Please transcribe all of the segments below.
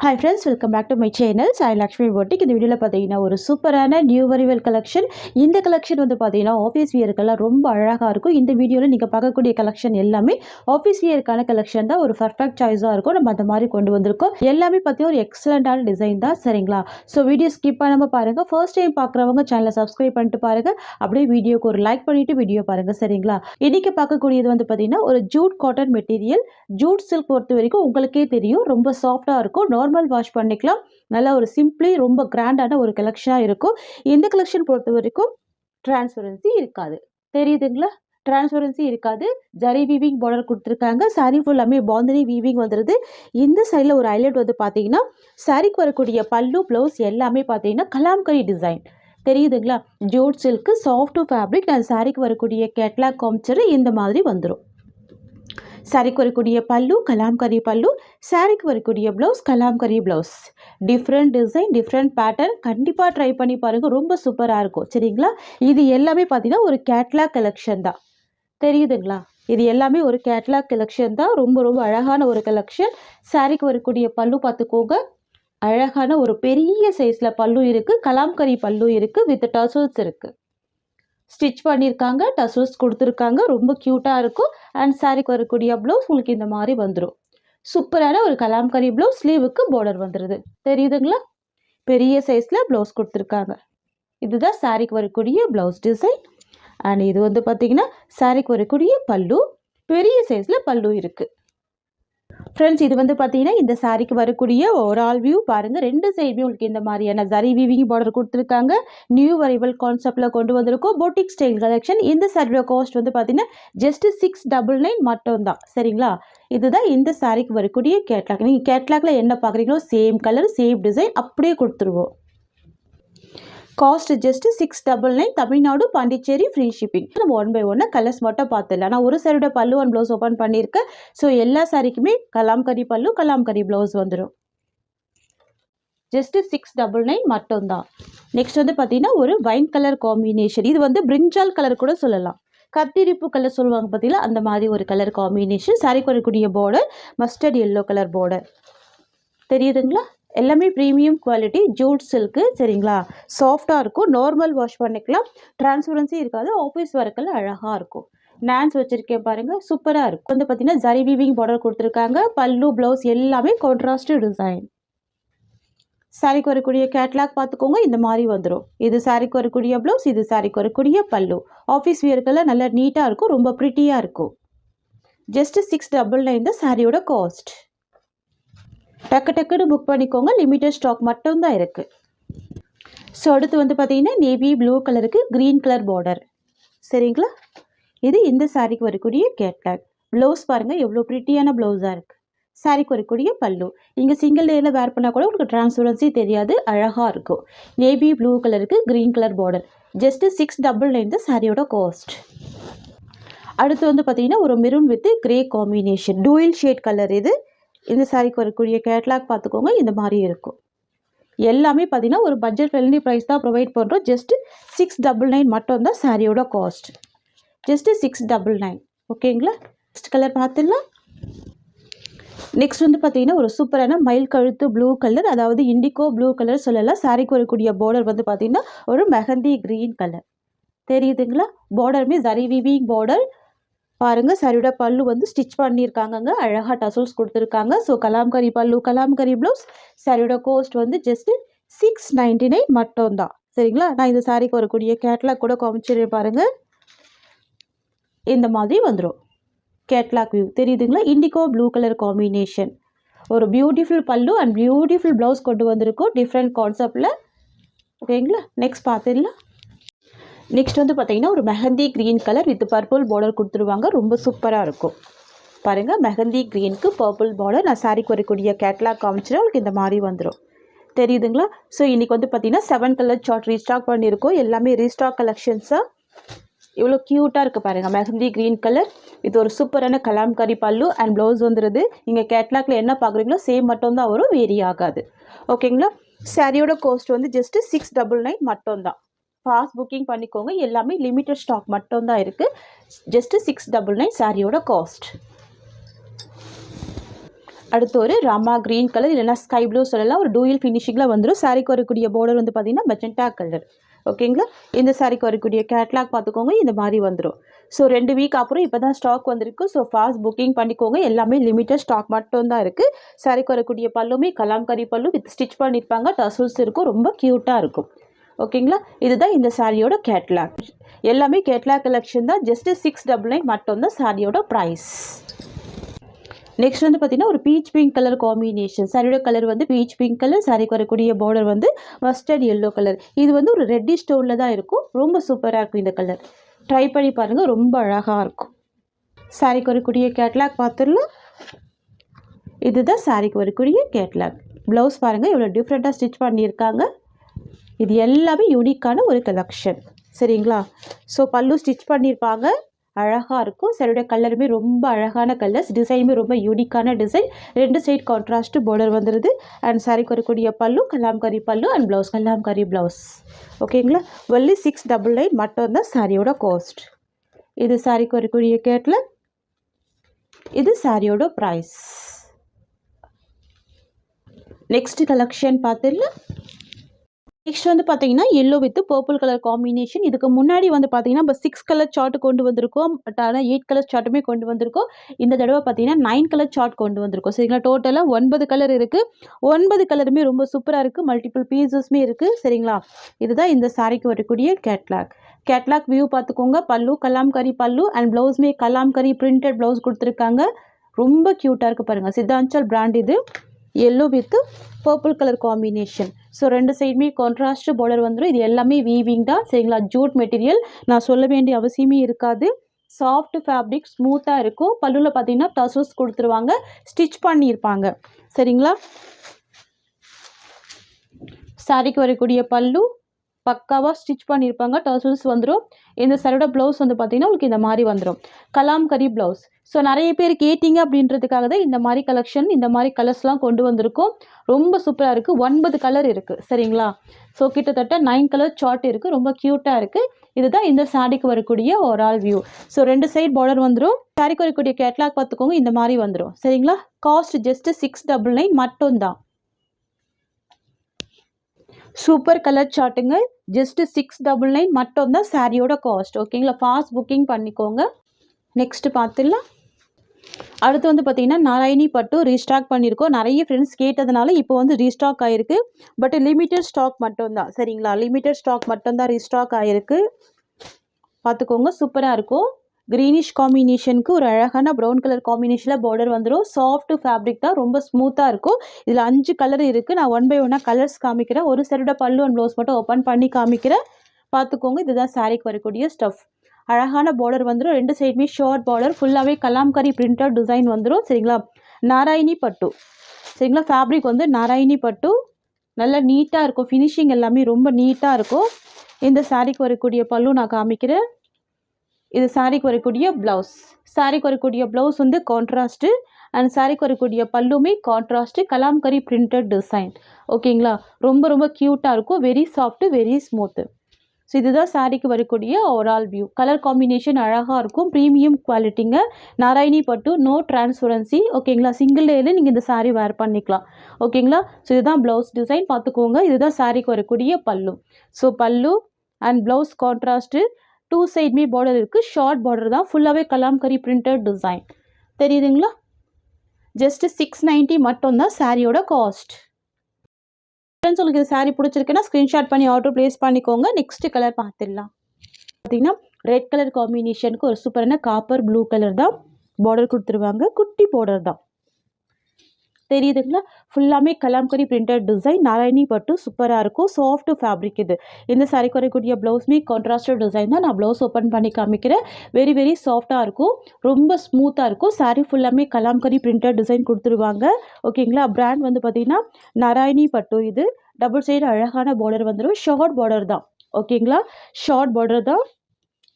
Hi friends, welcome back to my channel. Sai Lakshmi Boutique. இந்த வீடியோல பாத்தீங்கன்னா ஒரு சூப்பரான நியூ அரைவல் கலெக்ஷன். இந்த கலெக்ஷன் வந்து பாத்தீங்கன்னா ஆபீஸ் வியர்க்கெல்லாம் ரொம்ப அழகா இருக்கும். இந்த வீடியோல நீங்க பார்க்கக்கூடிய கலெக்ஷன் எல்லாமே ஆபீஸ் வியர்க்கான கலெக்ஷன் தான். ஒரு பெர்ஃபெக்ட் சாய்ஸா இருக்கும். நம்ம அந்த மாதிரி கொண்டு வந்திருக்கோம். எல்லாமே பாத்தீங்கன்னா ஒரு எக்ஸலண்டான டிசைன் தான். சரிங்களா? சோ வீடியோ ஸ்கிப் பண்ணாம பாருங்க. ஃபர்ஸ்ட் டைம் பார்க்குறவங்க சேனலை சப்ஸ்கிரைப் பண்ணிட்டு பாருங்க. அப்படியே வீடியோக்கு ஒரு லைக் பண்ணிட்டு வீடியோ பாருங்க. சரிங்களா? இன்னைக்கு பார்க்கக்கூடியது வந்து பாத்தீங்கன்னா ஒரு Jude cotton material. Jude silk பொறுத்த வரைக்கும் உங்களுக்கே தெரியும் ரொம்ப சாஃப்டா இருக்கும். நார்மல் வாஷ் பண்ணிக்கலாம். நல்ல ஒரு சிம்பிளி ரொம்ப கிராண்டான ஒரு கலெக்ஷனா இருக்கும். இந்த கலெக்ஷன் பொறுத்த வரைக்கும் டிரான்ஸ்பரன்சி இருக்காது. தெரியுதுங்களா? டிரான்ஸ்பரன்சி இருக்காது. ஜரி வீவிங் பார்டர் கொடுத்துருக்காங்க. சாரி ஃபுல்லாமே பாந்தினி வீவிங் வந்துடுது. இந்த சைடில் ஒரு ஹைலைட் வந்து பார்த்தீங்கன்னா சாரிக்கு வரக்கூடிய பல்லு ப்ளவுஸ் எல்லாமே பார்த்தீங்கன்னா கலாம்கரி டிசைன். தெரியுதுங்களா? Jute silk soft fabric. நான் சாரிக்கு வரக்கூடிய கேட்லாக் காமிச்சரு இந்த மாதிரி வந்துடும். சாரிக்கு வரக்கூடிய பல்லு கலாம்கரி பல்லு, சாரிக்கு வரக்கூடிய blouse Kalamkari blouse. Different design, different pattern. கண்டிப்பாக ட்ரை பண்ணி பாருங்கள். ரொம்ப சூப்பராக இருக்கும். சரிங்களா? இது எல்லாமே பார்த்தீங்கன்னா ஒரு கேட்லாக் கலெக்ஷன் தான். தெரியுதுங்களா? இது எல்லாமே ஒரு கேட்லாக் கலெக்ஷன் தான். ரொம்ப ரொம்ப அழகான ஒரு கலெக்ஷன். சாரிக்கு வரக்கூடிய பல்லு பார்த்துக்கோங்க. அழகான ஒரு பெரிய சைஸில் பல்லு இருக்குது. கலாம்கரி பல்லு இருக்குது. வித் டசல்ஸ் இருக்குது. ஸ்டிச் பண்ணியிருக்காங்க. டசல்ஸ் கொடுத்துருக்காங்க. ரொம்ப க்யூட்டாக இருக்கும். அண்ட் சாரிக்கு வரக்கூடிய ப்ளவுஸ் உங்களுக்கு இந்த மாதிரி வந்துடும். சூப்பரான ஒரு கலாம்கரி ப்ளவுஸ். ஸ்லீவுக்கு பார்டர் வந்துடுது. தெரியுதுங்களா? பெரிய சைஸில் ப்ளவுஸ் கொடுத்துருக்காங்க. இதுதான் சாரிக்கு வரக்கூடிய ப்ளவுஸ் டிசைன். அண்ட் இது வந்து பார்த்திங்கன்னா சாரிக்கு வரக்கூடிய பல்லு. பெரிய சைஸில் பல்லு இருக்குது. ஃப்ரெண்ட்ஸ், இது வந்து பார்த்தீங்கன்னா இந்த சாரிக்கு வரக்கூடிய ஓவரால் வியூ பாருங்கள். ரெண்டு சைடுமே உங்களுக்கு இந்த மாதிரியான ஜரி வீவிங் பார்டர் கொடுத்துருக்காங்க. நியூ அரைவல் கான்செப்டில் கொண்டு வந்திருக்கோம். Boutique style collection. இந்த சாரியோட காஸ்ட் வந்து பார்த்தீங்கன்னா ஜஸ்ட் 699 மட்டும்தான். சரிங்களா? இதுதான் இந்த சாரிக்கு வரக்கூடிய கேட்லாக். நீங்கள் கேட்லாக்ல என்ன பார்க்குறீங்களோ சேம் கலர் சேம் டிசைன் அப்படியே கொடுத்துருவோம். Cost just 699. Tamil Nadu Pondicherry free shipping. நம்ம ஒன் பை ஒன்னாக கலர்ஸ் மட்டும் பார்த்துடலாம். நான் ஒரு சாரியோட பல்லு அண்ட் ப்ளவுஸ் ஓப்பன் பண்ணியிருக்கேன். ஸோ எல்லா சாரிக்குமே கலாம்கரி பல்லு கலாம்கரி ப்ளவுஸ் வந்துடும். ஜஸ்ட் 699 மட்டும்தான். நெக்ஸ்ட் வந்து பார்த்தீங்கன்னா ஒரு வைன் கலர் காம்பினேஷன். இது வந்து பிரிஞ்சால் கலர் கூட சொல்லலாம். கத்திரிப்பு கலர் சொல்லுவாங்க பார்த்தீங்களா, அந்த மாதிரி ஒரு கலர் காம்பினேஷன். சாரிக்கு வரக்கூடிய border mustard yellow colour border. தெரியுதுங்களா? எல்லாமே ப்ரீமியம் குவாலிட்டி ஜூட் சில்க்கு. சரிங்களா? சாஃப்டாக இருக்கும். நார்மல் வாஷ் பண்ணிக்கலாம். டிரான்ஸ்பரன்சி இருக்காது. ஆஃபீஸ் ஒர்க்கில் அழகாக இருக்கும். நான்ஸ் வச்சுருக்கேன் பாருங்கள். சூப்பராக இருக்கும். வந்து பார்த்தீங்கன்னா ஜரி வீவிங் பார்டர் கொடுத்துருக்காங்க. பல்லு ப்ளவுஸ் எல்லாமே கான்ட்ராஸ்ட் டிசைன். சாரிக்கு வரக்கூடிய கேட்லாக் பார்த்துக்கோங்க. இந்த மாதிரி வந்துடும். இது சாரிக்கு வரக்கூடிய ப்ளவுஸ், இது சாரிக்கு வரக்கூடிய பல்லு. ஆஃபீஸ் வியர்க்கெல்லாம் நல்லா நீட்டாக இருக்கும். ரொம்ப ப்ரிட்டியாக இருக்கும். ஜஸ்ட் 699 தான் சாரியோட காஸ்ட். டக்கு டக்குன்னு புக் பண்ணிக்கோங்க. லிமிட்டட் ஸ்டாக் மட்டும்தான் இருக்குது. ஸோ அடுத்து வந்து பார்த்தீங்கன்னா நேவி ப்ளூ கலருக்கு க்ரீன் கலர் பார்டர். சரிங்களா? இது இந்த சாரிக்கு வரக்கூடிய கேட்லாக். ப்ளவுஸ் பாருங்கள் எவ்வளோ ப்ரிட்டியான ப்ளவுஸாக இருக்குது. சாரிக்கு வரக்கூடிய பல்லு. நீங்கள் சிங்கிள் லேயரில் வேர் பண்ணால் கூட உங்களுக்கு டிரான்ஸ்பரன்சி தெரியாது. அழகாக இருக்கும். நேவி ப்ளூ கலருக்கு க்ரீன் கலர் பார்டர். ஜஸ்ட்டு 699 தான் சாரியோட காஸ்ட். அடுத்து வந்து பார்த்தீங்கன்னா ஒரு maroon with grey combination. Dual shade colour இது. இந்த சாரிக்கு வரக்கூடிய கேட்லாக் பார்த்துக்கோங்க. இந்த மாதிரி இருக்கும். எல்லாமே பார்த்தீங்கன்னா ஒரு பட்ஜெட் ஃப்ரெண்ட்லி ப்ரைஸ் தான் ப்ரொவைட் பண்ணுறோம். ஜஸ்ட்டு 699 மட்டும் தான் சாரியோட காஸ்ட். ஜஸ்ட்டு 699. ஓகேங்களா? நெக்ஸ்ட் கலர் பார்த்துடலாம். நெக்ஸ்ட் வந்து பார்த்தீங்கன்னா ஒரு சூப்பரான மயில் கழுத்து ப்ளூ கலர், அதாவது இண்டிகோ ப்ளூ கலர் சொல்லலாம். சாரிக்கு வரக்கூடிய பார்டர் வந்து பார்த்தீங்கன்னா ஒரு மெஹந்தி க்ரீன் கலர். தெரியுதுங்களா? பார்டருமே ஜரி வீவிங் பார்டர். பாருங்கள், சாரியோட பல்லு வந்து ஸ்டிச் பண்ணியிருக்காங்கங்க. அழகாக டசல்ஸ் கொடுத்துருக்காங்க. ஸோ கலாம்கரி பல்லு கலாம்கரி ப்ளவுஸ். சாரியோட காஸ்ட் வந்து ஜஸ்ட்டு 699 மட்டும்தான். சரிங்களா? நான் இந்த சாரிக்கு வரக்கூடிய கேட்லாக் கூட காமிச்சிருக்கேன் பாருங்கள். இந்த மாதிரி வந்துடும். கேட்லாக் வியூ தெரியுதுங்களா? Indigo blue colour combination. ஒரு பியூட்டிஃபுல் பல்லு அண்ட் பியூட்டிஃபுல் ப்ளவுஸ் கொண்டு வந்திருக்கோம் டிஃப்ரெண்ட் கான்செப்டில். ஓகேங்களா? நெக்ஸ்ட் பார்த்துடலாம். நெக்ஸ்ட் வந்து பார்த்தீங்கன்னா ஒரு mehndi green colour with purple border கொடுத்துருவாங்க. ரொம்ப சூப்பராக இருக்கும். பாருங்கள், மெஹந்தி க்ரீனுக்கு பர்பிள் பார்டர். நான் சாரிக்கு வரக்கூடிய கேட்லாக் காமிச்சிடும். உங்களுக்கு இந்த மாதிரி வந்துடும். தெரியுதுங்களா? ஸோ இன்றைக்கி வந்து பார்த்தீங்கன்னா 7 கலர் சார்ட் ரீஸ்டாக் பண்ணியிருக்கோம். எல்லாமே ரீஸ்டாக் கலெக்ஷன்ஸாக. இவ்வளோ க்யூட்டாக இருக்குது பாருங்கள். Mehndi green colour. இது ஒரு சூப்பரான கலாம்கரி பல்லு அண்ட் ப்ளவுஸ் வந்துடுது. நீங்கள் கேட்லாக்ல என்ன பார்க்குறீங்களோ சேம் மட்டும்தான் வரும். வேரி ஆகாது. ஓகேங்களா? சாரியோட காஸ்ட் வந்து ஜஸ்ட்டு 699 மட்டும்தான். ஃபாஸ்ட் புக்கிங் பண்ணிக்கோங்க. எல்லாமே லிமிட்டட் ஸ்டாக் மட்டும்தான் இருக்குது. ஜஸ்ட்டு 699 சாரியோட காஸ்ட். அடுத்து ஒரு ராமா க்ரீன் கலர் இல்லைனா ஸ்கை ப்ளூ சொல்லலாம், ஒரு டூயல் ஃபினிஷிங்கில் வந்துடும். சாரிக்கு வரக்கூடிய பார்டர் வந்து பார்த்திங்கன்னா மெஜெண்டா கலர். ஓகேங்களா, இந்த சாரிக்கு வரக்கூடிய கேட்லாக் பார்த்துக்கோங்க, இந்த மாதிரி வந்துடும். ஸோ 2 வீக் அப்புறம் இப்போ தான் ஸ்டாக் வந்திருக்கு. ஸோ ஃபாஸ்ட் புக்கிங் பண்ணிக்கோங்க, எல்லாமே லிமிட்டட் ஸ்டாக் மட்டும் தான் இருக்குது. சாரிக்கு வரக்கூடிய பல்லுமே கலாம்கரி பல்லு வித் ஸ்டிச் பண்ணியிருப்பாங்க, டசல்ஸ் இருக்கும், ரொம்ப க்யூட்டாக இருக்கும். ஓகேங்களா, இதுதான் இந்த சாரியோட கேட்லாக். எல்லாமே கேட்லாக் கலெக்ஷன் தான். ஜஸ்ட் 699 மட்டும்தான் சாரியோட ப்ரைஸ். நெக்ஸ்ட் வந்து பார்த்திங்கன்னா ஒரு பீச் பிங்க் கலர் காம்பினேஷன். சாரியோட கலர் வந்து பீச் பிங்க் கலர், சாரிக்கு வரக்கூடிய பார்டர் வந்து மஸ்டர்ட் எல்லோ கலர். இது வந்து ஒரு ரெட்டிஷ் டோனில் தான் இருக்கும், ரொம்ப சூப்பராக இருக்கும் இந்த கலர். ட்ரை பண்ணி பாருங்கள், ரொம்ப அழகாக இருக்கும். சாரிக்கு வரக்கூடிய கேட்லாக் பார்த்துடலாம். இதுதான் சாரிக்கு வரக்கூடிய கேட்லாக். ப்ளவுஸ் பாருங்கள் எவ்வளோ டிஃப்ரெண்ட்டாக ஸ்டிச் பண்ணியிருக்காங்க. இது எல்லாமே யூனிக்கான ஒரு கலெக்ஷன், சரிங்களா. ஸோ பல்லு ஸ்டிச் பண்ணியிருப்பாங்க, அழகாக இருக்கும். சாரியோட கலருமே ரொம்ப அழகான கலர்ஸ், டிசைனுமே ரொம்ப யூனிக்கான டிசைன். 2 சைட் கான்ட்ராஸ்ட் பார்டர் வந்துடுது. அண்ட் சாரிக்கு வரக்கூடிய பல்லு கலாம்கரி பல்லு அண்ட் ப்ளவுஸ் கலாம்கரி ப்ளவுஸ். ஓகேங்களா, ஒன்லி 699 மட்டும்தான் சாரியோட காஸ்ட். இது சாரிக்கு வரக்கூடிய கேட்லாக், இது சாரியோட ப்ரைஸ். நெக்ஸ்ட் கலெக்ஷன் பார்த்துடலாம். நெக்ஸ்ட் வந்து பார்த்தீங்கன்னா yellow with purple colour combination. இதுக்கு முன்னாடி வந்து பார்த்தீங்கன்னா இப்போ 6 கலர் சார்ட் கொண்டு வந்திருக்கோம், பட் ஆனால் 8 கலர் சார்ட்டுமே கொண்டு வந்திருக்கோம். இந்த தடவை பார்த்தீங்கன்னா 9 கலர் சார்ட் கொண்டு வந்திருக்கோம், சரிங்களா. டோட்டலாக 9 கலர் இருக்குது. 9 கலருமே ரொம்ப சூப்பராக இருக்குது, மல்டிபிள் பீசஸுமே இருக்குது, சரிங்களா. இதுதான் இந்த சாரிக்கு வரக்கூடிய கேட்லாக். கேட்லாக் வியூ பார்த்துக்கோங்க. பல்லு கலாம்கரி பல்லு அண்ட் ப்ளவுஸ்மே கலாம்கரி பிரிண்டட் ப்ளவுஸ் கொடுத்துருக்காங்க, ரொம்ப க்யூட்டாக இருக்குது பாருங்கள். சித்தாஞ்சல் பிராண்ட் இது. Yellow with purple colour combination. So 2 சைடுமே கான்ட்ராஸ்ட் பார்டர் வந்துடும். இது எல்லாமே வீவிங் தான், சரிங்களா. ஜூட் மெட்டீரியல், நான் சொல்ல வேண்டிய அவசியமே இருக்காது. சாஃப்ட் ஃபேப்ரிக், ஸ்மூத்தாக இருக்கும். பல்லுவில் பார்த்தீங்கன்னா டசல்ஸ் கொடுத்துருவாங்க, ஸ்டிச் பண்ணியிருப்பாங்க, சரிங்களா. சாரிக்கு வரக்கூடிய பல்லு பக்காவாக ஸ்டிச் பண்ணியிருப்பாங்க, டசல்ஸ் வந்துடும். இந்த சாரியோட ப்ளவுஸ் வந்து பார்த்திங்கன்னா உங்களுக்கு இந்த மாதிரி வந்துடும், கலாம்கரி ப்ளவுஸ். ஸோ நிறைய பேர் கேட்டிங்க அப்படின்றதுக்காக தான் இந்த மாதிரி கலெக்ஷன், இந்த மாதிரி கலர்ஸ்லாம் கொண்டு வந்திருக்கோம். ரொம்ப சூப்பராக இருக்குது. 9 கலர் இருக்குது, சரிங்களா. ஸோ கிட்டத்தட்ட 9 கலர் சார்ட் இருக்குது, ரொம்ப க்யூட்டாக இருக்குது. இதுதான் இந்த சாரிக்கு வரக்கூடிய overall view. So 2 side border வந்துடும். சாரிக்கு வரக்கூடிய கேட்லாக் பார்த்துக்கோங்க, இந்த மாதிரி வந்துடும், சரிங்களா. காஸ்ட் ஜஸ்ட் 699 மட்டும்தான். சூப்பர் கலர் சார்ட்டுங்க, ஜஸ்ட் 699 மட்டும்தான் சாரியோட காஸ்ட். ஓகேங்களா, ஃபாஸ்ட் புக்கிங் பண்ணிக்கோங்க. நெக்ஸ்ட் பார்த்துடலாம். அடுத்து வந்து பார்த்திங்கன்னா நாராயணி பட்டு ரீஸ்டாக் பண்ணியிருக்கோம். நிறைய ஃப்ரெண்ட்ஸ் கேட்டதுனால இப்போ வந்து ரீஸ்டாக் ஆகிருக்கு, பட் லிமிட்டட் ஸ்டாக் மட்டும்தான், சரிங்களா. லிமிட்டட் ஸ்டாக் மட்டும்தான் ரீஸ்டாக் ஆகிருக்கு, பார்த்துக்கோங்க. சூப்பராக இருக்கும். க்ரீனிஷ் காம்பினேஷனுக்கு ஒரு அழகான ப்ரௌன் கலர் காம்பினேஷனில் பார்டர் வந்துடும். சாஃப்ட் ஃபேப்ரிக் தான், ரொம்ப ஸ்மூத்தாக இருக்கும். இதில் 5 கலர் இருக்குது. நான் 1 பை 1 கலர்ஸ் காமிக்கிறேன். ஒரு சைடோட பல்லு அண்ட் ப்ளவுஸ் மட்டும் ஓப்பன் பண்ணி காமிக்கிறேன், பார்த்துக்கோங்க. இதுதான் சாரிக்கு வரக்கூடிய ஸ்டஃப். அழகான பார்டர் வந்துடும். 2 சைடுமே ஷார்ட் பார்டர், ஃபுல்லாகவே கலாம்கரி பிரிண்டட் டிசைன் வந்துடும், சரிங்களா. நாராயணி பட்டு, சரிங்களா. ஃபேப்ரிக் வந்து நாராயணி பட்டு, நல்லா நீட்டாக இருக்கும். ஃபினிஷிங் எல்லாமே ரொம்ப நீட்டாக இருக்கும். இந்த சாரிக்கு வரக்கூடிய பல்லு நான் காமிக்கிறேன். இது சாரிக்கு வரக்கூடிய ப்ளவுஸ். சாரிக்கு வரக்கூடிய ப்ளவுஸ் வந்து கான்ட்ராஸ்ட்டு அண்ட் சாரிக்கு வரக்கூடிய பல்லுமே கான்ட்ராஸ்ட்டு, கலாம்கரி பிரிண்டட் டிசைன். ஓகேங்களா, ரொம்ப ரொம்ப க்யூட்டாக இருக்கும். Very soft, very smooth. So இதுதான் சாரிக்கு வரக்கூடிய ஓவரால் வியூ. கலர் காம்பினேஷன் அழகாக இருக்கும், ப்ரீமியம் குவாலிட்டிங்க. நாராயணி பட்டு, நோ டிரான்ஸ்பரன்சி, ஓகேங்களா. சிங்கிள் லேயில் நீங்கள் இந்த சாரீ வேர் பண்ணிக்கலாம், ஓகேங்களா. ஸோ இதுதான் ப்ளவுஸ் டிசைன், பார்த்துக்கோங்க. இதுதான் சாரிக்கு வரக்கூடிய பல்லு. ஸோ பல்லு அண்ட் ப்ளவுஸ் கான்ட்ராஸ்ட்டு, 2 சைடுமே பார்டர் இருக்குது. ஷார்ட் பார்டர் தான், ஃபுல்லாகவே கலாம்கரி பிரிண்டட் டிசைன், தெரியுதுங்களா. ஜஸ்ட் 690 மட்டும்தான் சாரியோட காஸ்ட். ஃப்ரெண்ட்ஸ், உங்களுக்கு இந்த சாரீ பிடிச்சிருக்குன்னா ஸ்க்ரீன்ஷாட் பண்ணி ஆர்டர் ப்ளேஸ் பண்ணிக்கோங்க. நெக்ஸ்ட் கலர் பார்த்துடலாம். பார்த்தீங்கன்னா ரெட் கலர் காம்பினேஷனுக்கு ஒரு சூப்பரான காப்பர் ப்ளூ கலர் தான் பார்டர் கொடுத்துருவாங்க. குட்டி பார்டர் தான், தெரியுதுங்களா. ஃபுல்லாமே கலாம்கரி பிரிண்டட் டிசைன். நாராயணி பட்டு சூப்பராக இருக்கும். சாஃப்ட் ஃபேப்ரிக் இது. இந்த சாரிக்கு வரக்கூடிய ப்ளவுஸ்மே கான்ட்ராஸ்டட் டிசைன் தான். நான் ப்ளவுஸ் ஓப்பன் பண்ணி காமிக்கிறேன். வெரி வெரி சாஃப்டாக இருக்கும், ரொம்ப ஸ்மூத்தாக இருக்கும். சாரீ ஃபுல்லாமே கலாம்கரி பிரிண்டட் டிசைன் கொடுத்துருவாங்க, ஓகேங்களா. பிராண்ட் வந்து பார்த்திங்கன்னா நாராயணி பட்டு. இது டபுள் சைடு அழகான பார்டர் வந்துடும். ஷார்ட் பார்டர் தான், ஓகேங்களா. ஷார்ட் பார்டர் தான்,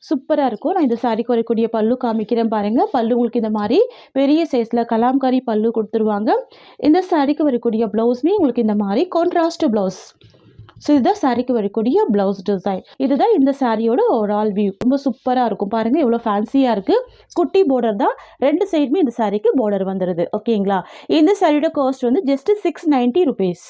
சூப்பராக இருக்கும். நான் இந்த சாரிக்கு வரக்கூடிய பல்லு காமிக்கிறேன் பாருங்கள். பல்லு உங்களுக்கு இந்த மாதிரி பெரிய சைஸில் கலாம்கரி பல்லு கொடுத்துருவாங்க. இந்த சாரிக்கு வரக்கூடிய ப்ளவுஸ்மே உங்களுக்கு இந்த மாதிரி கான்ட்ராஸ்ட் ப்ளவுஸ், ஸோ இதுதான் சாரிக்கு வரக்கூடிய ப்ளவுஸ் டிசைன். இதுதான் இந்த சாரியோட ஓவரால் வியூ. ரொம்ப சூப்பராக இருக்கும் பாருங்கள், எவ்வளோ ஃபேன்சியாக இருக்குது. குட்டி பார்டர் தான், 2 சைடுமே இந்த சாரிக்கு பார்டர் வந்துடுது. ஓகேங்களா? இந்த சாரியோட காஸ்ட் வந்து ஜஸ்ட் 690 ருபீஸ்.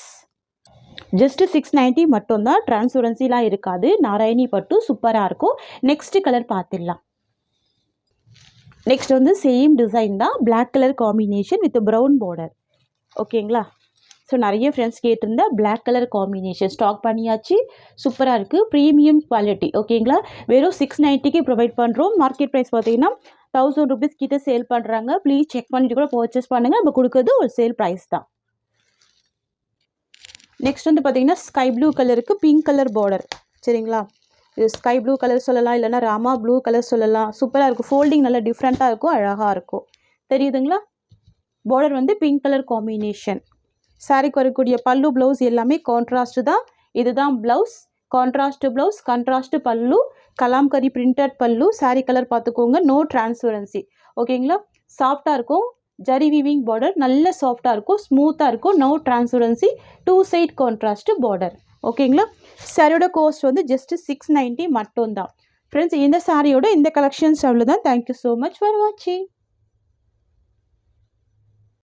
ஜஸ்ட் 690 மட்டும்தான். டிரான்ஸ்பரன்சிலாம் இருக்காது. நாராயணி பட்டு சூப்பராக இருக்கும். நெக்ஸ்ட் கலர் பார்த்துடலாம். நெக்ஸ்ட் வந்து சேம் டிசைன் தான், black colour combination with brown border. ஓகேங்களா? ஸோ நிறைய ஃப்ரெண்ட்ஸ் கேட்டிருந்தா பிளாக் கலர் காம்பினேஷன் ஸ்டாக் பண்ணியாச்சு. சூப்பராக இருக்குது, ப்ரீமியம் குவாலிட்டி. ஓகேங்களா? வெறும் 690க்கு ப்ரொவைட் பண்ணுறோம். மார்க்கெட் ப்ரைஸ் பார்த்தீங்கன்னா 1000 ருபீஸ் கிட்ட சேல் பண்ணுறாங்க. ப்ளீஸ் செக் பண்ணிட்டு கூட பர்ச்சேஸ் பண்ணுங்கள். நம்ம கொடுக்குறது ஒரு சேல் ப்ரைஸ் தான். நெக்ஸ்ட் வந்து பார்த்தீங்கன்னா ஸ்கை ப்ளூ கலருக்கு பிங்க் கலர் பார்டர். சரிங்களா? இது ஸ்கை ப்ளூ கலர் சொல்லலாம், இல்லைனா ராமா ப்ளூ கலர் சொல்லலாம். சூப்பராக இருக்கும். ஃபோல்டிங் நல்லா டிஃப்ரெண்ட்டாக இருக்கும், அழகாக இருக்கும். தெரியுதுங்களா? பார்டர் வந்து பிங்க் கலர் காம்பினேஷன். சாரிக்கு வரக்கூடிய பல்லு ப்ளவுஸ் எல்லாமே கான்ட்ராஸ்ட் தான். இதுதான் ப்ளவுஸ், கான்ட்ராஸ்ட் ப்ளவுஸ், கான்ட்ராஸ்ட் பல்லு, கலாம்கரி பிரிண்டட் பல்லு. சாரி கலர் பார்த்துக்கோங்க, நோ டிரான்ஸ்பரன்சி. ஓகேங்களா? சாஃப்டாக இருக்கும். ஜரி வீவிங் பார்டர் நல்ல சாஃப்டாக இருக்கும், ஸ்மூத்தாக இருக்கும். No transparency, 2 side contrast border. ஓகேங்களா? சாரியோட காஸ்ட் வந்து ஜஸ்ட் 690 மட்டும்தான். ஃப்ரெண்ட்ஸ், இந்த சாரியோட இந்த கலெக்ஷன்ஸ் அவ்வளோதான். தேங்க்யூ ஸோ மச் ஃபார் வாட்சிங்.